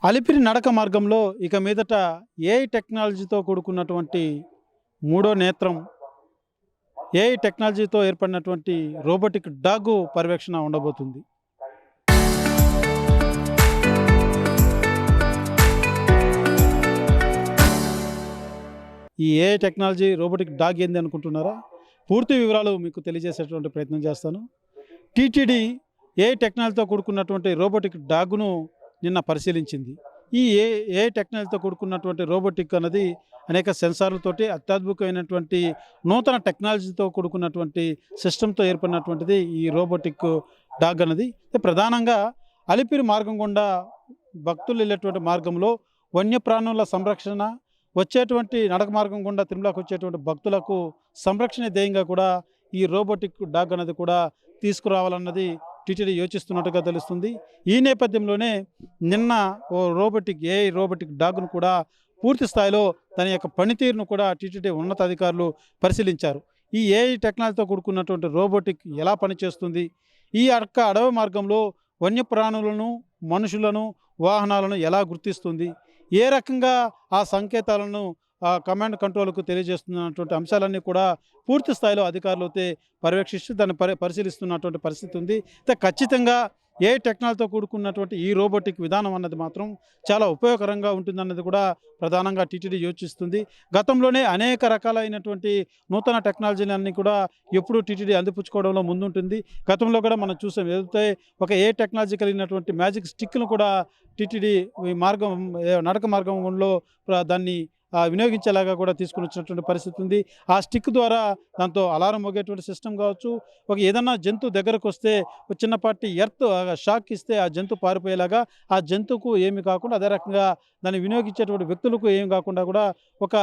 అలిపిరి నడక మార్గంలో ఇక మీదట ఏఐ టెక్నాలజీతో కూడుకున్నటువంటి మూడో నేత్రం, ఏఐ టెక్నాలజీతో ఏర్పడినటువంటి రోబోటిక్ డాగు పర్యవేక్షణ ఉండబోతుంది. ఈ ఏఐ టెక్నాలజీ రోబోటిక్ డాగ్ ఏంది అనుకుంటున్నారా? పూర్తి వివరాలు మీకు తెలియజేసేటువంటి ప్రయత్నం చేస్తాను. టీటీడీ ఏఐ టెక్నాలజీతో కూడుకున్నటువంటి రోబోటిక్ డాగ్ను నిన్న పరిశీలించింది. ఈ ఏఐ టెక్నాలజీతో కూడుకున్నటువంటి రోబోటిక్ అన్నది అనేక సెన్సార్లతోటి అత్యద్భుతమైనటువంటి నూతన టెక్నాలజీతో కూడుకున్నటువంటి సిస్టమ్తో ఏర్పడినటువంటిది ఈ రోబోటిక్ డాగ్ అన్నది. ప్రధానంగా అలిపిరి మార్గం గుండా భక్తులు వెళ్ళేటువంటి మార్గంలో వన్యప్రాణుల సంరక్షణ, వచ్చేటువంటి నడక మార్గం గుండా తిరుమలకు వచ్చేటువంటి భక్తులకు సంరక్షణ ధ్యేయంగా కూడా ఈ రోబోటిక్ డాగ్ అన్నది కూడా తీసుకురావాలన్నది టీటీడీ యోచిస్తున్నట్టుగా తెలుస్తుంది. ఈ నేపథ్యంలోనే నిన్న ఏఐ రోబోటిక్ డాగ్ను కూడా పూర్తి స్థాయిలో తన యొక్క పనితీరును కూడా టీటీడీ ఉన్నతాధికారులు పరిశీలించారు. ఈ ఏఐ టెక్నాలజీతో కూడుకున్నటువంటి రోబోటిక్ ఎలా పనిచేస్తుంది, ఈ అడవి మార్గంలో వన్యప్రాణులను, మనుషులను, వాహనాలను ఎలా గుర్తిస్తుంది, ఏ రకంగా ఆ సంకేతాలను కమాండ్ కంట్రోల్కు తెలియజేస్తున్నటువంటి అంశాలన్నీ కూడా పూర్తి స్థాయిలో అధికారులు అయితే పర్యవేక్షిస్తూ దాన్ని పరిశీలిస్తున్నటువంటి పరిస్థితి ఉంది. అయితే ఖచ్చితంగా ఏ టెక్నాలజీతో కూడుకున్నటువంటి ఈ రోబోటిక్ విధానం అన్నది మాత్రం చాలా ఉపయోగకరంగా ఉంటుందన్నది కూడా ప్రధానంగా టీటీడీ యోచిస్తుంది. గతంలోనే అనేక రకాలైనటువంటి నూతన టెక్నాలజీలన్నీ కూడా ఎప్పుడూ టీటీడీ అందిపుచ్చుకోవడంలో ముందుంటుంది. గతంలో కూడా మనం చూసాం, ఏదైతే ఒక ఏ టెక్నాలజీ కలిగినటువంటి మ్యాజిక్ స్టిక్ను కూడా టీటీడీ ఈ నడక మార్గంలో దాన్ని వినియోగించేలాగా కూడా తీసుకుని వచ్చినటువంటి పరిస్థితి ఉంది. ఆ స్టిక్ ద్వారా దాంతో అలారం మోగేటువంటి సిస్టమ్ కావచ్చు, ఒక ఏదన్నా జంతువు దగ్గరకు వస్తే ఒక చిన్నపాటి షాక్ ఇస్తే ఆ జంతువు పారిపోయేలాగా, ఆ జంతువుకు ఏమి కాకుండా అదే రకంగా దాన్ని వినియోగించేటువంటి వ్యక్తులకు ఏమి కాకుండా కూడా ఒక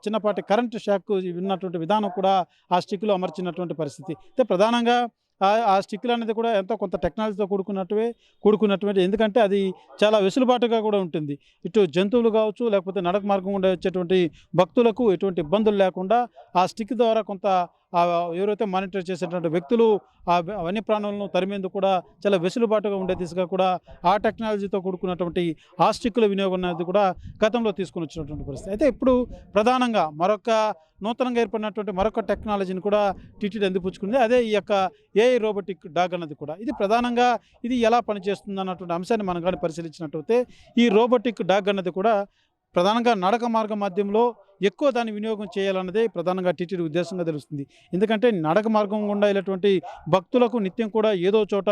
చిన్నపాటి కరెంటు షాక్ విన్నటువంటి విధానం కూడా ఆ స్టిక్లో అమర్చినటువంటి పరిస్థితి. అయితే ప్రధానంగా ఆ స్టిక్లు అనేది కూడా ఎంతో కొంత టెక్నాలజీతో కూడుకున్నటువంటి, ఎందుకంటే అది చాలా వెసులుబాటుగా కూడా ఉంటుంది. ఇటు జంతువులు కావచ్చు, లేకపోతే నడక మార్గం గుండా వచ్చేటువంటి భక్తులకు ఎటువంటి ఇబ్బందులు లేకుండా ఆ స్టిక్ ద్వారా కొంత ఎవరైతే మానిటర్ చేసేటువంటి వ్యక్తులు ఆ వన్యప్రాణులను తరిమేందుకు కూడా చాలా వెసులుబాటుగా ఉండే దిశగా కూడా ఆ టెక్నాలజీతో కూడుకున్నటువంటి ఆ స్టిక్కుల వినియోగం అనేది కూడా గతంలో తీసుకుని వచ్చినటువంటి పరిస్థితి. అయితే ఇప్పుడు ప్రధానంగా నూతనంగా ఏర్పడినటువంటి మరొక టెక్నాలజీని కూడా టీటీడీ అందిపుచ్చుకుంది. అదే ఈ యొక్క ఏఐ రోబోటిక్ డాగ్ అన్నది కూడా. ఇది ప్రధానంగా ఇది ఎలా పనిచేస్తుంది అన్నటువంటి అంశాన్ని మనం కానీ పరిశీలించినట్లయితే, ఈ రోబోటిక్ డాగ్ అన్నది కూడా ప్రధానంగా నడక మార్గ మధ్యంలో ఎక్కువ దాన్ని వినియోగం చేయాలన్నదే ప్రధానంగా టీటీడీ ఉద్దేశంగా తెలుస్తుంది. ఎందుకంటే నడక మార్గం గుండా వెళ్ళేటువంటి భక్తులకు నిత్యం కూడా ఏదో చోట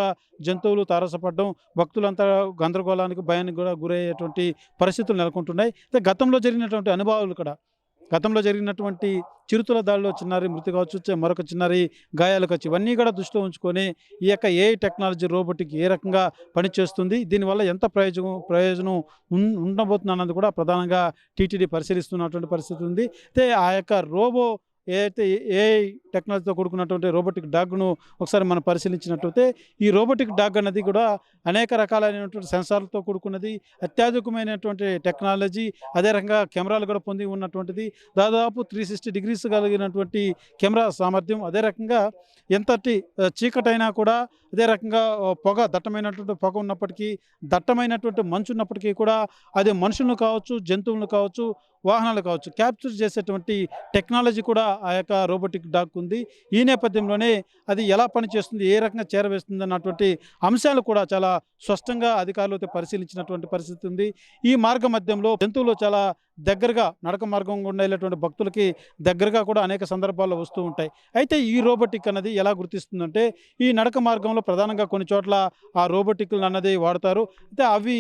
జంతువులు తారసపడడం, భక్తులంతా గందరగోళానికి, భయానికి కూడా గురయ్యేటువంటి పరిస్థితులు నెలకొంటున్నాయి. గతంలో జరిగినటువంటి చిరుతల దాడిలో చిన్నారి మృతి కావచ్చు, మరొక చిన్నారి గాయాలు కావచ్చు, ఇవన్నీ కూడా దృష్టిలో ఉంచుకొని ఈ యొక్క ఏఐ టెక్నాలజీ రోబోటిక్ ఏ రకంగా పనిచేస్తుంది, దీనివల్ల ఎంత ప్రయోజనం ఉండబోతుంది అన్నది కూడా ప్రధానంగా టీటీడీ పరిశీలిస్తున్నటువంటి పరిస్థితి ఉంది. అయితే ఆ యొక్క ఏదైతే ఏఐ టెక్నాలజీతో కూడుకున్నటువంటి రోబోటిక్ డాగ్ను ఒకసారి మనం పరిశీలించినట్లయితే, ఈ రోబోటిక్ డాగ్ అనేది కూడా అనేక రకాలైనటువంటి సెన్సార్లతో కూడుకున్నది, అత్యాధునికమైనటువంటి టెక్నాలజీ, అదే రకంగా కెమెరాలు కూడా పొంది ఉన్నటువంటిది, దాదాపు 360 డిగ్రీస్ కలిగినటువంటి కెమెరా సామర్థ్యం, అదే రకంగా ఎంతటి చీకటైనా కూడా, అదే రకంగా దట్టమైనటువంటి పొగ ఉన్నప్పటికీ, దట్టమైనటువంటి మంచు ఉన్నప్పటికీ కూడా అది మనుషులను కావచ్చు, జంతువులను కావచ్చు, వాహనాలు కావచ్చు క్యాప్చర్ చేసేటువంటి టెక్నాలజీ కూడా ఆ యొక్క రోబోటిక్ డాగ్ ఉంది. ఈ నేపథ్యంలోనే అది ఎలా పనిచేస్తుంది, ఏ రకంగా చేరవేస్తుంది అన్నటువంటి అంశాలు కూడా చాలా స్పష్టంగా అధికారులతో పరిశీలించినటువంటి పరిస్థితి ఉంది. ఈ మార్గ మధ్యంలో జంతువులు చాలా దగ్గరగా నడక మార్గం గుండా వెళ్ళేటువంటి భక్తులకి దగ్గరగా కూడా అనేక సందర్భాల్లో వస్తూ ఉంటాయి. అయితే ఈ రోబోటిక్ అన్నది ఎలా గుర్తిస్తుందంటే, ఈ నడక మార్గంలో ప్రధానంగా కొన్ని చోట్ల ఆ రోబోటిక్లు అన్నది వాడతారు. అయితే అవి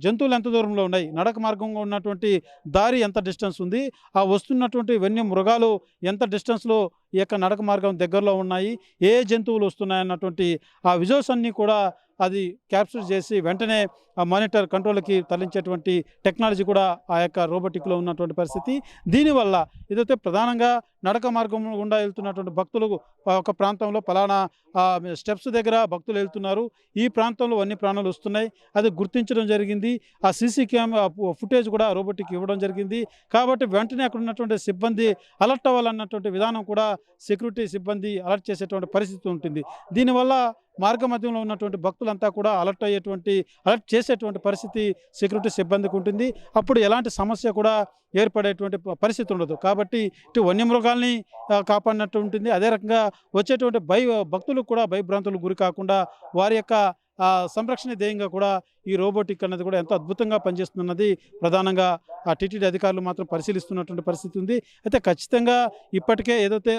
జంతువులు ఎంత దూరంలో ఉన్నాయి, నడక మార్గంగా ఉన్నటువంటి దారి ఎంత డిస్టెన్స్ ఉంది, ఆ వస్తున్నటువంటి మృగాలు ఎంత డిస్టెన్స్లో ఈ యొక్క నడక మార్గం దగ్గరలో ఉన్నాయి, ఏ జంతువులు వస్తున్నాయన్నటువంటి ఆ విజువల్స్ అన్నీ కూడా అది క్యాప్చర్ చేసి వెంటనే ఆ మానిటర్ కంట్రోల్కి తరలించేటువంటి టెక్నాలజీ కూడా ఆ యొక్క రోబోటిక్లో ఉన్నటువంటి పరిస్థితి. దీనివల్ల ఏదైతే ప్రధానంగా నడక మార్గం గుండా వెళ్తున్నటువంటి భక్తులు ఒక ప్రాంతంలో పలానా స్టెప్స్ దగ్గర భక్తులు వెళ్తున్నారు, ఈ ప్రాంతంలో వన్య ప్రాణులు వస్తున్నాయి, అది గుర్తించడం జరిగింది. ఆ సీసీ ఫుటేజ్ కూడా రోబోటిక్ ఇవ్వడం జరిగింది. కాబట్టి వెంటనే అక్కడ ఉన్నటువంటి సిబ్బంది అలర్ట్ అవ్వాలన్నటువంటి విధానం కూడా సెక్యూరిటీ సిబ్బంది అలర్ట్ చేసేటువంటి పరిస్థితి ఉంటుంది. దీనివల్ల మార్గ మధ్యంలో ఉన్నటువంటి భక్తులంతా కూడా అలర్ట్ చేసేటువంటి పరిస్థితి సెక్యూరిటీ సిబ్బందికి ఉంటుంది. అప్పుడు ఎలాంటి సమస్య కూడా ఏర్పడేటువంటి పరిస్థితి ఉండదు. కాబట్టి ఇటు వన్యమృగాల్ని కాపాడినట్టు ఉంటుంది. అదే రకంగా వచ్చేటువంటి భక్తులకు కూడా భయభ్రాంతులకు గురి కాకుండా వారి యొక్క సంరక్షణ ధ్యేయంగా కూడా ఈ రోబోటిక్ అన్నది కూడా ఎంతో అద్భుతంగా పనిచేస్తున్నది ప్రధానంగా టీటీడీ అధికారులు మాత్రం పరిశీలిస్తున్నటువంటి పరిస్థితి ఉంది. అయితే ఖచ్చితంగా ఇప్పటికే ఏదైతే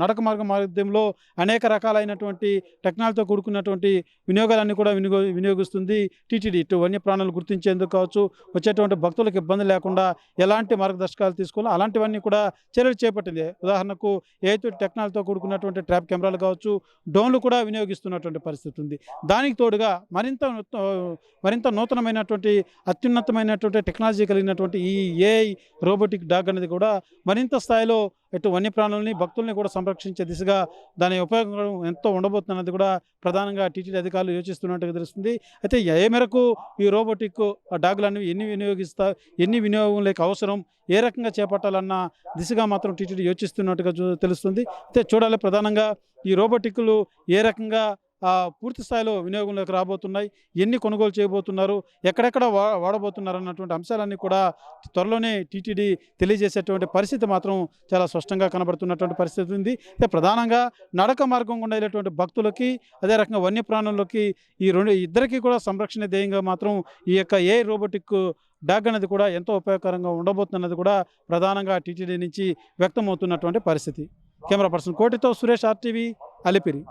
నడక మార్గంలో అనేక రకాలైనటువంటి టెక్నాలజీతో కూడుకున్నటువంటి వినియోగాలన్నీ కూడా వినియోగిస్తుంది టీటీడీ. ఇటు వన్యప్రాణులు గుర్తించేందుకు కావచ్చు, వచ్చేటువంటి భక్తులకు ఇబ్బంది లేకుండా ఎలాంటి మార్గదర్శకాలు తీసుకోవాలో అలాంటివన్నీ కూడా చర్యలు చేపట్టింది. ఉదాహరణకు ఏదైతే టెక్నాలజీతో కూడుకున్నటువంటి ట్రాప్ కెమెరాలు కావచ్చు, డ్రోన్లు కూడా వినియోగిస్తున్నటువంటి పరిస్థితి ఉంది. దానికి తోడుగా మరింత నూతనమైనటువంటి అత్యున్నతమైనటువంటి టెక్నాలజీ కలిగినటువంటి ఈ ఏఐ రోబోటిక్ డాగ్ అనేది కూడా మరింత స్థాయిలో ఇటు వన్యప్రాణుల్ని భక్తుల్ని కూడా సంరక్షించే దిశగా దాని ఉపయోగం ఎంతో ఉండబోతున్నది కూడా ప్రధానంగా టీటీడీ అధికారులు యోచిస్తున్నట్టుగా తెలుస్తుంది. అయితే ఏ మేరకు ఈ రోబోటిక్ డాగులు అనేవి ఎన్ని వినియోగంలోకి అవసరం, ఏ రకంగా చేపట్టాలన్న దిశగా మాత్రం టీటీడీ యోచిస్తున్నట్టుగా తెలుస్తుంది. అయితే చూడాలి ప్రధానంగా ఈ రోబోటిక్లు ఏ రకంగా పూర్తి స్థాయిలో వినియోగంలోకి రాబోతున్నాయి, ఎన్ని కొనుగోలు చేయబోతున్నారు, ఎక్కడెక్కడ వాడబోతున్నారు అన్నటువంటి అంశాలన్నీ కూడా త్వరలోనే టీటీడీ తెలియజేసేటువంటి పరిస్థితి మాత్రం చాలా స్పష్టంగా కనబడుతున్నటువంటి పరిస్థితి ఉంది. అయితే ప్రధానంగా నడక మార్గం గుండా వెళ్ళేటువంటి భక్తులకి, అదే రకంగా వన్యప్రాణులకి ఇద్దరికీ కూడా సంరక్షణ ధ్యేయంగా మాత్రం ఈ యొక్క ఏఐ రోబోటిక్ డాగ్ అనేది కూడా ఎంతో ఉపయోగకరంగా ఉండబోతున్నది కూడా ప్రధానంగా టీటీడీ నుంచి వ్యక్తమవుతున్నటువంటి పరిస్థితి. కెమెరా పర్సన్ కోటితో సురేష్, RTV, అలిపిరి.